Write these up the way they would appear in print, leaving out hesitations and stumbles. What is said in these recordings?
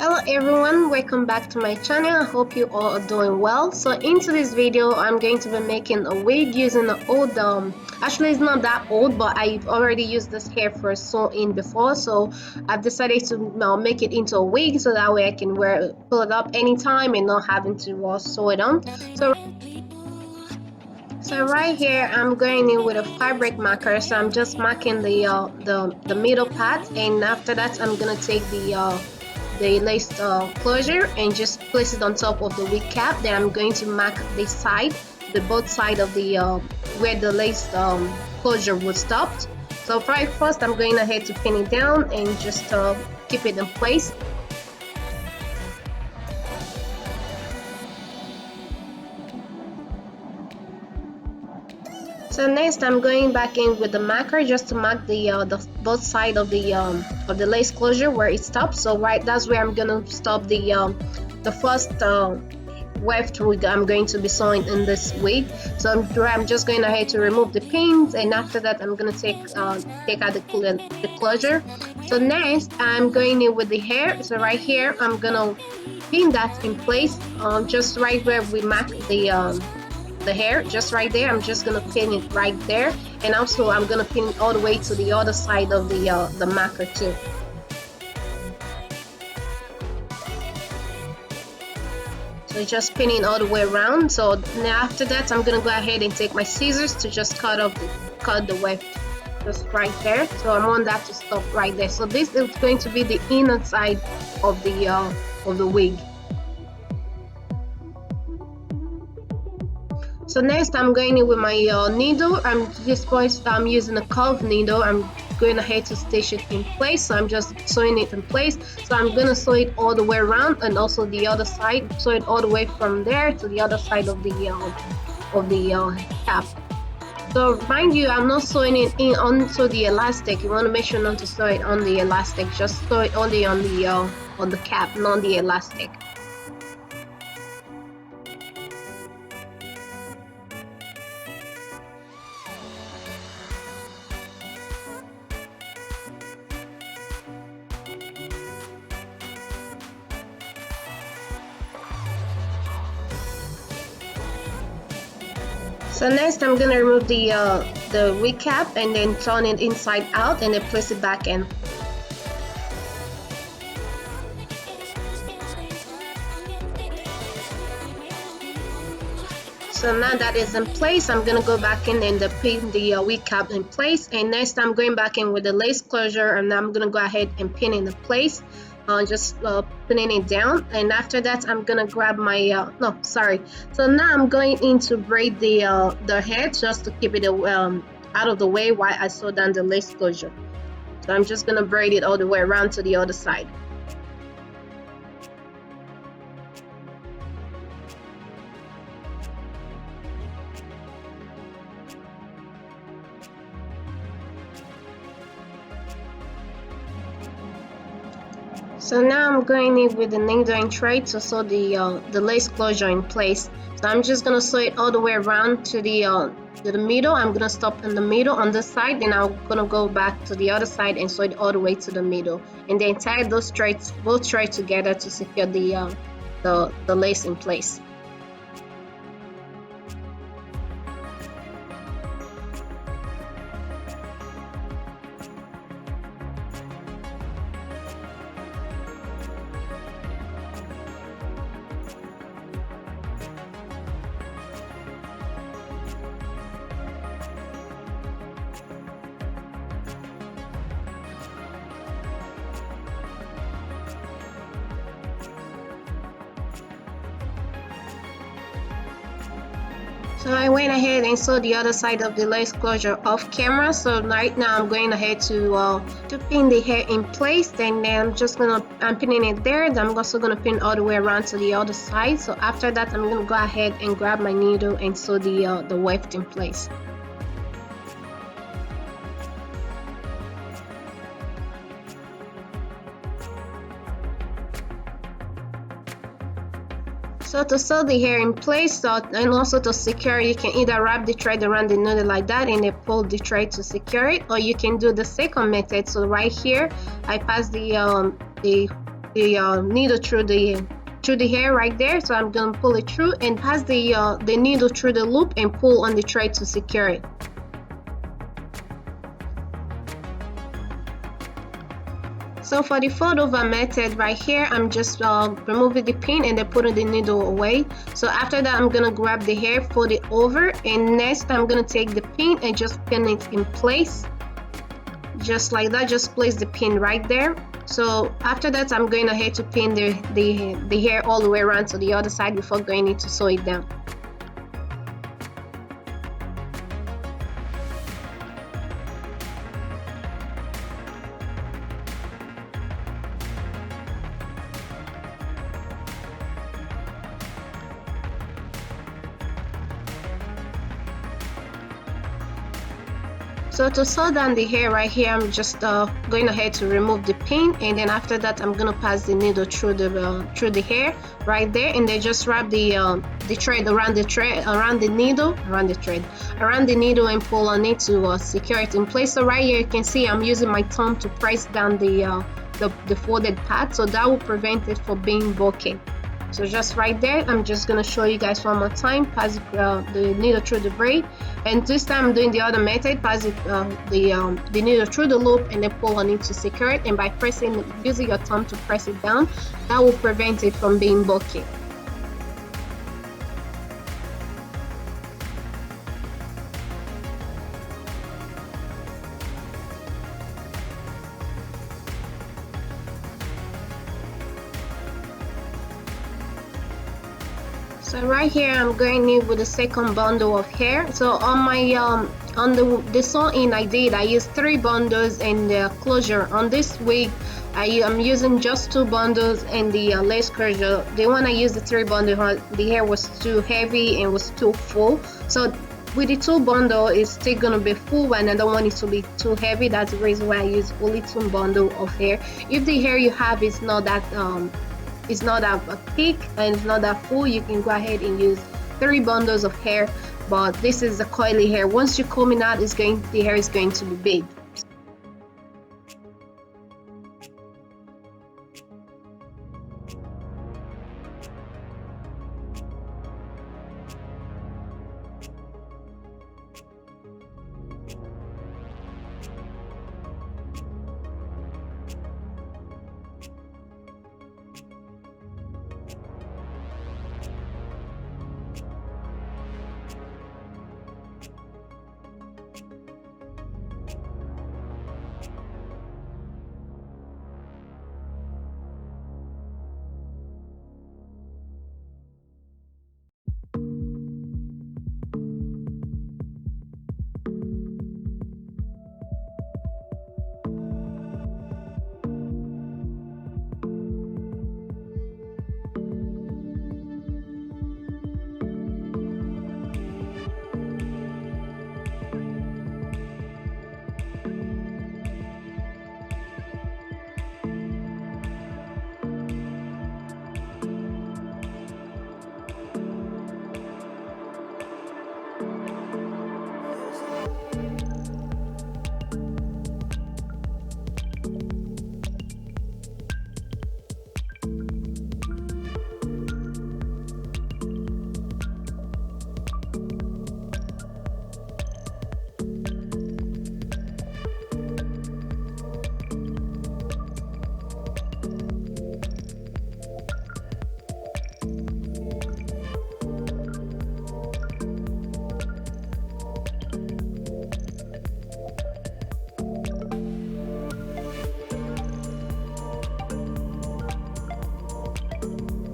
Hello everyone, welcome back to my channel. I hope you all are doing well. So in today's video I'm going to be making a wig using the old actually it's not that old, but I've already used this hair for sew-in before, so I've decided to make it into a wig so that way I can pull it up anytime and not having to sew it on. So right here I'm going in with a fabric marker, so I'm just marking the middle part, and after that I'm gonna take the lace closure and just place it on top of the wig cap. Then I'm going to mark the side, both side of the where the lace closure was stopped. So first I'm going ahead to pin it down and just keep it in place. So next I'm going back in with the marker just to mark the both side of the lace closure where it stops. So that's where I'm gonna stop the first weft wig I'm going to be sewing in this wig. So I'm just going ahead to remove the pins, and after that I'm gonna take out the closure. So next I'm going in with the hair. So right here I'm gonna pin that in place, just right where we mark the hair, just right there. I'm just gonna pin it right there, and also I'm gonna pin it all the way to the other side of the marker too. So just pinning all the way around. So now after that I'm gonna go ahead and take my scissors to just cut the weft just right there. So I want that to stop right there. So this is going to be the inner side of the wig. So next I'm going in with my needle. I'm using a curved needle. I'm going ahead to stitch it in place. So I'm just sewing it in place. So I'm gonna sew it all the way around, and also the other side, sew it all the way from there to the other side of the cap. So mind you, I'm not sewing it in onto the elastic. You want to make sure not to sew it on the elastic. Just sew it only on the cap, not the elastic. So next I'm gonna remove the wig cap and then turn it inside out and then place it back in. So now that is in place, I'm gonna go back in and pin the wig cap in place. And next I'm going back in with the lace closure, and I'm gonna go ahead and pin it in place. Just pinning it down, and after that I'm gonna grab my so now I'm going in to braid the hair just to keep it out of the way while I sew down the lace closure. So I'm just gonna braid it all the way around to the other side. So now I'm going in with the needle and thread to sew the lace closure in place. So I'm just gonna sew it all the way around to the middle. I'm gonna stop in the middle on this side, then I'm gonna go back to the other side and sew it all the way to the middle, and then tie both threads together to secure the lace in place. So I went ahead and sewed the other side of the lace closure off camera. So right now I'm going ahead to pin the hair in place, and then I'm pinning it there. Then I'm also gonna pin all the way around to the other side. So after that I'm gonna go ahead and grab my needle and sew the weft in place. So to sew the hair in place, and also to secure, you can either wrap the thread around the noodle like that and then pull the thread to secure it, or you can do the second method. So right here, I pass the needle through the hair right there. So I'm gonna pull it through and pass the needle through the loop and pull on the thread to secure it. So for the fold over method right here, I'm just removing the pin and then putting the needle away. So after that, I'm gonna grab the hair, fold it over, and next I'm gonna take the pin and just pin it in place, just like that. Just place the pin right there. So after that, I'm going ahead to pin the hair all the way around to the other side before going in to sew it down. So to sew down the hair right here, I'm just going ahead to remove the pin, and then after that I'm gonna pass the needle through the hair right there, and then just wrap the thread around the needle and pull on it to secure it in place. So right here you can see I'm using my thumb to press down the folded part, so that will prevent it from being bulky. So just right there, I'm just gonna show you guys one more time. Pass the needle through the braid, and this time I'm doing the other method. Pass the needle through the loop and then pull on it to secure it. And by using your thumb to press it down, that will prevent it from being bulky. So right here I'm going in with the second bundle of hair. So on my on the sew-in I used 3 bundles, and the closure on this wig I'm using just 2 bundles, and the lace closure, the one I used the 3 bundles, the hair was too heavy and was too full. So with the 2 bundle, it's still gonna be full, and I don't want it to be too heavy. That's the reason why I use only 2 bundle of hair. If the hair you have is not that thick and it's not that full, you can go ahead and use 3 bundles of hair. But this is the coily hair. Once you comb it out, the hair is going to be big.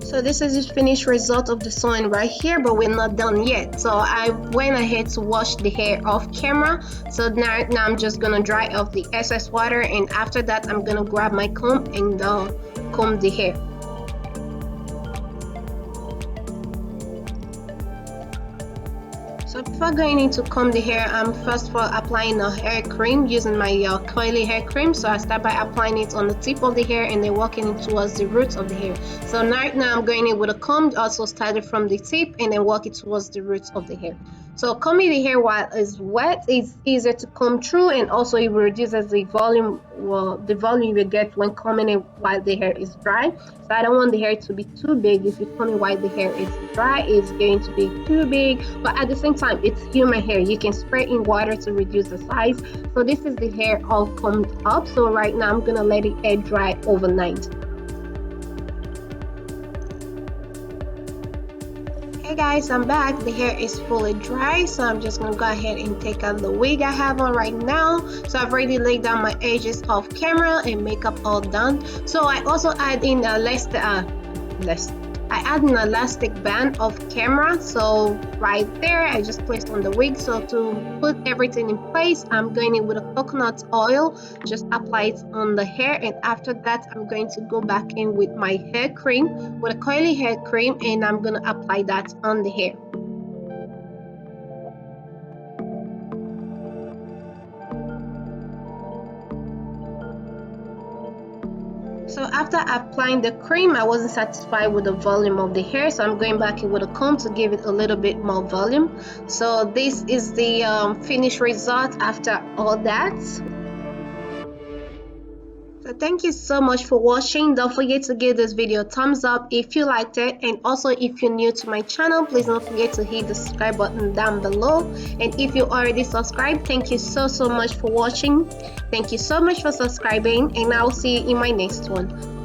So this is the finished result of the sewing right here, but we're not done yet. So I went ahead to wash the hair off camera. So now I'm just gonna dry off the excess water, and after that I'm gonna grab my comb and comb the hair. So before going into comb the hair, I'm first of all applying a hair cream using my coily hair cream. So I start by applying it on the tip of the hair and then working it towards the roots of the hair. So right now I'm going in with a comb, also started from the tip and then work it towards the roots of the hair. So combing the hair while it's wet is easier to comb through, and also it reduces the volume, the volume you get when combing it while the hair is dry. So I don't want the hair to be too big. If you comb it while the hair is dry, it's going to be too big, but at the same time it's human hair. You can spray in water to reduce the size. So this is the hair all combed up. So right now I'm gonna let it air dry overnight. Hey guys, I'm back. The hair is fully dry, so I'm just gonna go ahead and take out the wig I have on right now. So I've already laid down my edges off camera and makeup all done. So I also add in a I add an elastic band off camera. So right there I just placed on the wig. So to put everything in place, I'm going in with a coconut oil, just apply it on the hair, and after that I'm going to go back in with my hair cream, with a coily hair cream, and I'm going to apply that on the hair. So after applying the cream, I wasn't satisfied with the volume of the hair, so I'm going back in with a comb to give it a little bit more volume. So this is the finished result after all that. So thank you so much for watching. Don't forget to give this video a thumbs up if you liked it, and also if you're new to my channel, please don't forget to hit the subscribe button down below. And if you already subscribed, thank you so much for watching. Thank you so much for subscribing, and I'll see you in my next one.